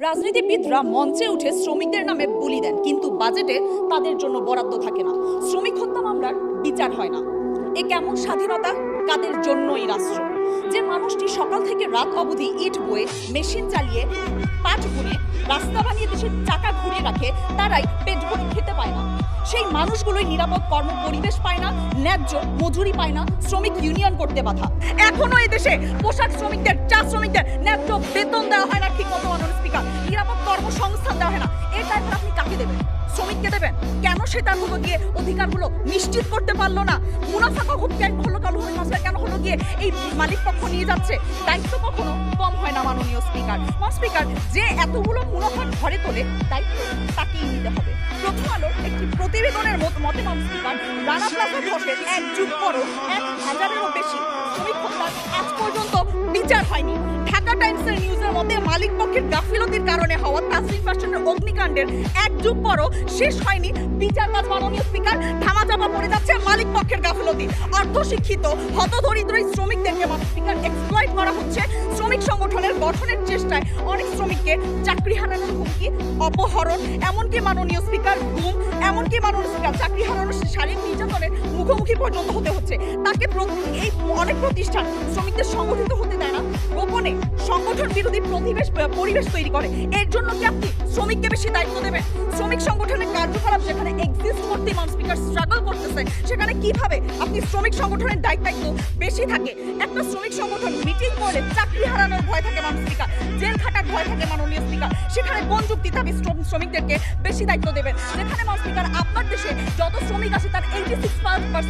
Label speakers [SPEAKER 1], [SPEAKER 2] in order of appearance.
[SPEAKER 1] রাজনীতিবিদরা মঞ্চে উঠে শ্রমিকদের নামে বুলি দেন, কিন্তু বাজেটে তাদের জন্য বরাদ্দ থাকে না। শ্রমিক হত্যা মামলার বিচার হয় না। এ কেমন স্বাধীনতা? কাদের জন্য এই রাষ্ট্র? যে মানুষটি সকাল থেকে রাত অবধি ইট বয়ে, মেশিন চালিয়ে, পাট বুনে, রাস্তা বানিয়ে দেশের চাকা ঘুরিয়ে রাখে, তারাই পেট ভরে খেতে পায় না। সেই মানুষগুলোই নিরাপদ কর্ম পরিবেশ পায় না, ন্যায্য মজুরি পায় না, শ্রমিক ইউনিয়ন করতে বাধা। এখনো এই দেশে পোশাক শ্রমিকদের, চা শ্রমিকদের ন্যায্য বেতন দেওয়া হয় না, ঠিক মতো মাননীয় স্পিকার। নিরাপদ কর্মসংস্থান দেওয়া হয় না। এই দায়িত্ব আপনি কাকে দেবেন? শ্রমিককে দেবেন? কেন সে তার হলো গিয়ে অধিকারগুলো নিশ্চিত করতে পারলো না? মুনাফা কখন হলো কেন হলো গিয়ে এই মালিক পক্ষ নিয়ে যাচ্ছে? দায়িত্ব কখনো কম হয় না মাননীয় স্পিকার। স্পিকার, যে এতগুলো মুনাফা ঘরে তোলে, দায়িত্ব তাকেই নিতে হবে। প্রথম আলোর একটি প্রতিবেদনের মতে মাননীয় স্পিকার, রানা প্লাজা ধসের 1 যুগ পরও 1000-এরও বেশি শ্রমিক হত্যার আজ পর্যন্ত বিচার হয়নি। ঢাকা টাইমসের নিউজের মতে মালিক পক্ষের গাফিলতির কারণে হওয়া তাসরিন ফ্যাশনের অগ্নিকাণ্ডের 1 যুগ পরও শেষ হয়নি বিচার কাজ। মাননীয় স্পিকার, ধামাচাপা পড়ে যাচ্ছে মালিক পক্ষের গাফিলতি। অর্ধশিক্ষিত হতদরিদ্র শ্রমিকদেরকে মাননীয় স্পিকার এক্সপ্লয়েট করা হচ্ছে। শ্রমিক সংগঠনের গঠনের চেষ্টায় অনেক শ্রমিককে চাকরি হারানোর হুমকি, অপহরণ, এমনকি মাননীয় স্পিকার গুম, এমনকি মাননীয় স্পিকার চাকরি হারানোর শারীরিক নির্যাতনের মুখোমুখি পর্যন্ত হতে হচ্ছে। তাকে এই অনেক প্রতিষ্ঠান শ্রমিকদের সংগঠিত হতে দেয় না, গোপনে সংগঠন বিরোধী পরিবেশ তৈরি করে। এর জন্য কি আপনি শ্রমিককে বেশি দায়িত্ব দেবেন? শ্রমিক সংগঠনের কার্যকলাপ যেখানে এক্সিস্ট করতে মাননীয় স্পিকার স্ট্রাগল করতেছে, সেখানে কিভাবে আপনি শ্রমিক সংগঠনের দায়িত্ব বেশি থাকে? একটা শ্রমিক সংগঠন মিটিং করলে চাকরি হারানোর ভয় থাকে মাননীয় স্পিকার, জেল খাটার ভয় থাকে মাননীয় স্পিকার। সেখানে কোন যুক্তিতে আপনি শ্রমিকদেরকে বেশি দায়িত্ব দেবেন? যেখানে মাননীয় স্পিকার আপনার দেশে যত শ্রমিক আছে তার 86%